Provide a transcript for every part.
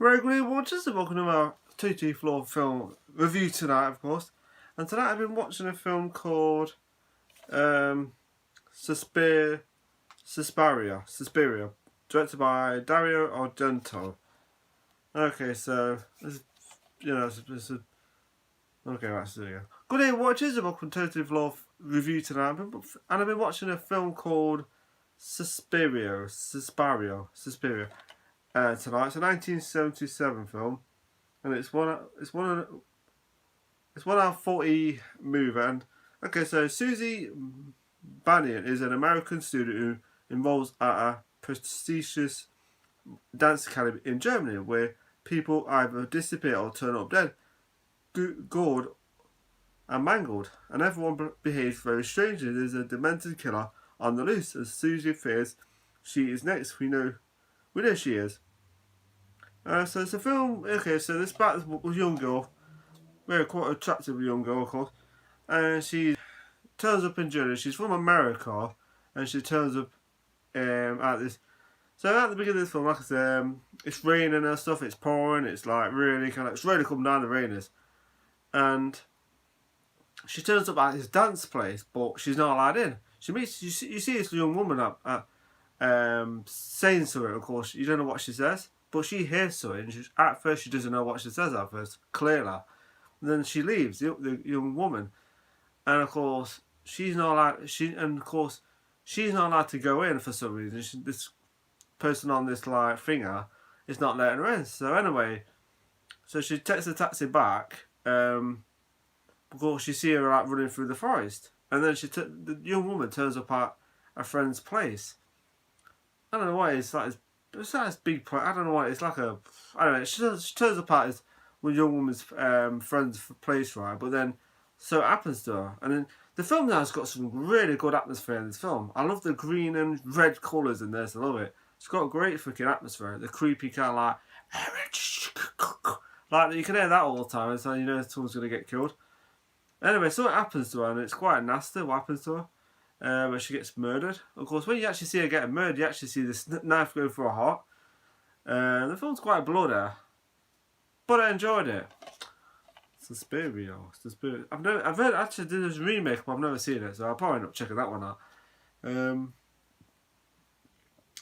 Regularly watchers, and welcome to our Totally Flawed film review tonight, of course. And tonight I've been watching a film called Suspiria, directed by Dario Argento. Okay, so this, okay, right, so there you go. Good day, watchers, and welcome to Totally Flawed review tonight. And I've been watching a film called Suspiria. Tonight. It's a 1977 film, and it's one of 40 movie. And okay, so Susie Bannion is an American student who enrolls at a prestigious dance academy in Germany, where people either disappear or turn up dead, gored and mangled, and everyone behaves very strangely. There's a demented killer on the loose, as Susie fears she is next. We know she is. So it's a film. Okay, so this about a young girl, very quite attractive young girl, of course, and she turns up in Germany. She's from America, and she turns up at this. So at the beginning of this film, like I said, it's raining and stuff. It's pouring. It's like really it's really coming down, the rain is, and she turns up at this dance place, but she's not allowed in. You see this young woman at saying something. Of course, you don't know what she says, but she hears something. At first, she doesn't know what she says at first, clearly. And then she leaves, the young woman, and of course she's not allowed. She's not allowed to go in for some reason. This person on this finger is not letting her in. So anyway, so she takes the taxi back. Because she see her running through the forest, and then the young woman turns up at a friend's place. I don't know why it's like this big point. I don't know why it's like a. I don't know. She turns up at his young woman's friend's place, right? But then so it happens to her, and then the film now has got some really good atmosphere in this film. I love the green and red colours in this. I love it. It's got a great freaking atmosphere. The creepy kind of like you can hear that all the time, so you know someone's gonna get killed. Anyway, so what happens to her, and it's quite nasty what happens to her, when she gets murdered. Of course, when you actually see her getting murdered, you actually see this knife go through her heart. The film's quite bloody, but I enjoyed it. Suspiria. I've heard actually there's a remake, but I've never seen it, so I'll probably end up checking that one out.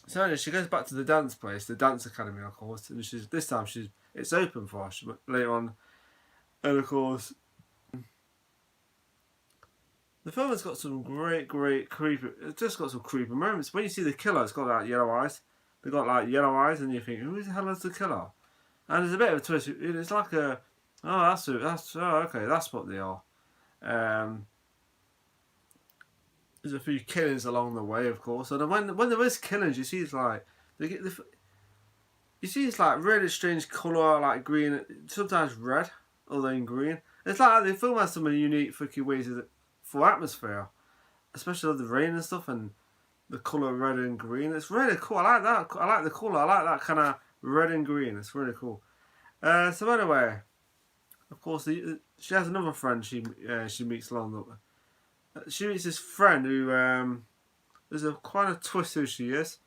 So anyway, she goes back to the dance place, the dance academy, of course, and this time it's open for her later on, and of course. The film has got some great creepy. It's just got some creepy moments. When you see the killer, it's got like yellow eyes. They got like yellow eyes, and you think, who the hell is the killer? And there's a bit of a twist. It's like okay, that's what they are. There's a few killings along the way, of course. And when there is killings, you see it's like it's like really strange colour, like green, sometimes red, other than green. It's like the film has some unique freaking ways for atmosphere, especially the rain and stuff, and the colour red and green. It's really cool. I like that. I like the colour. I like that kind of red and green. It's really cool. So anyway, of course, she has another friend she meets along the way. She meets this friend who there's a quite a twist who she is.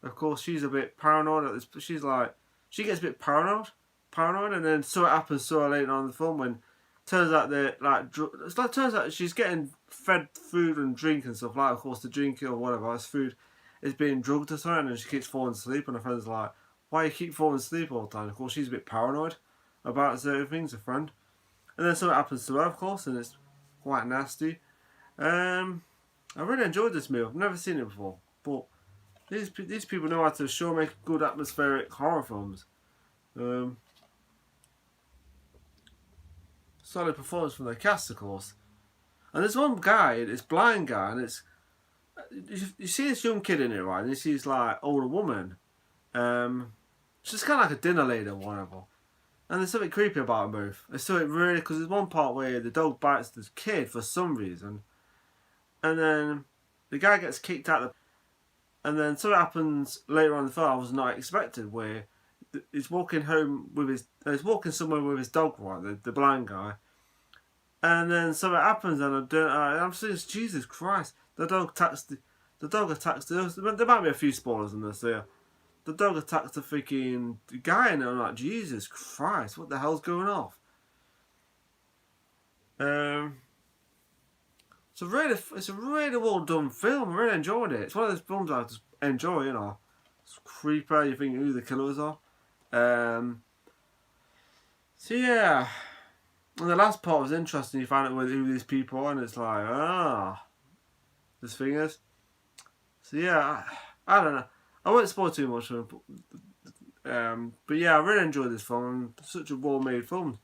Of course, she's a bit paranoid. She gets a bit paranoid, and then so it happens to her later on in the film when. Turns out turns out she's getting fed food and drink and stuff. Like, of course, the drink or whatever, this food is being drugged or something, and she keeps falling asleep. And her friend's like, "Why you keep falling asleep all the time?" Of course, she's a bit paranoid about certain things. A friend, and then something happens to her, of course, and it's quite nasty. I really enjoyed this movie. I've never seen it before, but these people know how to sure make good atmospheric horror films. Solid performance from the cast, of course. And there's one guy, this blind guy, and you see this young kid in it, right? And you see this like older woman. She's kind of like a dinner lady or whatever. And there's something creepy about them both. There's something really, because there's one part where the dog bites this kid for some reason, and then the guy gets kicked out. And then something happens later on in the film I was not expected, where he's walking home with he's walking somewhere with his dog, right? The blind guy, and then something happens, and I'm saying, Jesus Christ, the dog attacks the. There might be a few spoilers in this. Yeah, the dog attacks the freaking guy, and I'm like, Jesus Christ, what the hell's going off? It's a really well done film. I really enjoyed it. It's one of those films I just enjoy. You know, it's creeper. You think who the killers are. So yeah, and the last part was interesting. You find out who these people are, and it's like this thing is. So yeah, I don't know. I won't spoil too much, but yeah, I really enjoyed this film. Such a well-made film.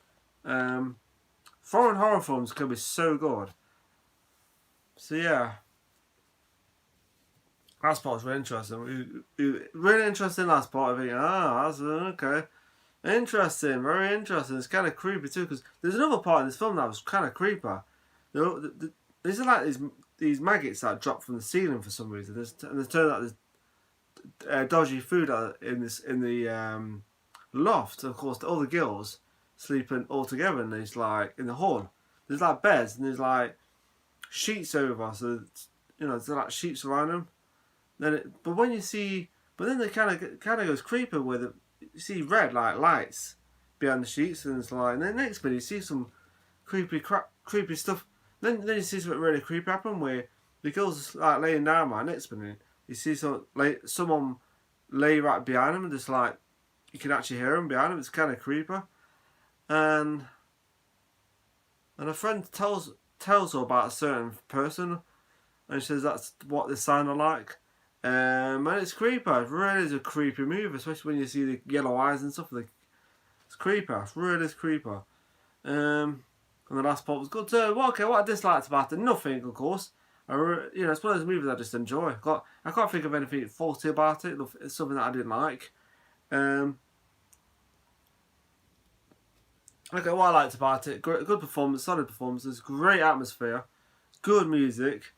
Foreign horror films can be so good. So yeah, last part was really interesting. Really interesting last part. I think, that's okay. Interesting, very interesting. It's kind of creepy too, because there's another part in this film that was kind of creepy. These are like these maggots that drop from the ceiling for some reason. And it turns out there's dodgy food in the loft. Of course, all the girls sleeping all together, and there's like in the hall. There's like beds, and there's like sheets over, so there's like sheets around them. But then it kind of goes creepy with it. You see red like lights behind the sheets, and it's like, and then next minute you see some creepy stuff. Then you see something really creepy happen where the girl's like laying down. Right, next minute you see someone lay right behind them, and just like you can actually hear them behind them. It's kind of creepy, and a friend tells her about a certain person, and she says that's what they sounded like. And it's creepy. It really is a creepy movie, especially when you see the yellow eyes and stuff. It's creepy. It really is creepy. And the last part was good too. Well, okay, what I disliked about it, nothing, of course. It's one of those movies I just enjoy. I can't think of anything faulty about it. It's something that I didn't like. Okay, what I liked about it, good performance, solid performances, great atmosphere, good music.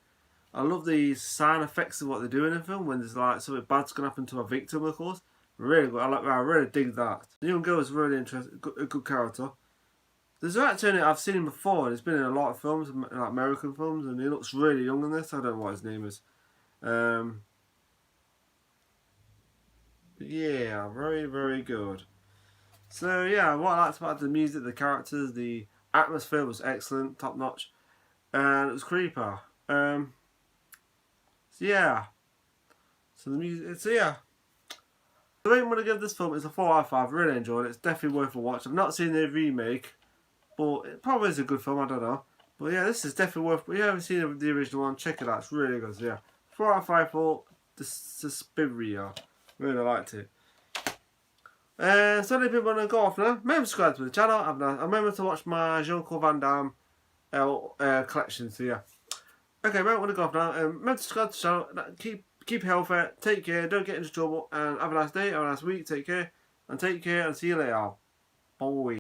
I love the sound effects of what they do in the film when there's like something bad's going to happen to a victim, of course. Really good. I really dig that. The young girl is really interesting, a good character. There's an actor in it, I've seen him before, and he's been in a lot of films, like American films, and he looks really young in this. I don't know what his name is. Yeah, very, very good. So yeah, what I liked about the music, the characters, the atmosphere was excellent, top notch, and it was creepy. So the music. So yeah, the rating I'm going to give this film is a 4 out of 5. Really enjoyed it. It's definitely worth a watch. I've not seen the remake, but it probably is a good film. I don't know, but yeah, this is definitely worth. If you haven't seen the original one, check it out. It's really good. So yeah, 4 out of 5 for the Suspiria. Really liked it. So many people want to go off now. Remember to subscribe to the channel. Remember to watch my Jean-Claude Van Damme collection. So yeah. Okay, right, I want to go off now. Remember to subscribe to the channel. Keep healthy. Take care. Don't get into trouble. And have a nice day. Have a nice week. Take care. And see you later. Bye.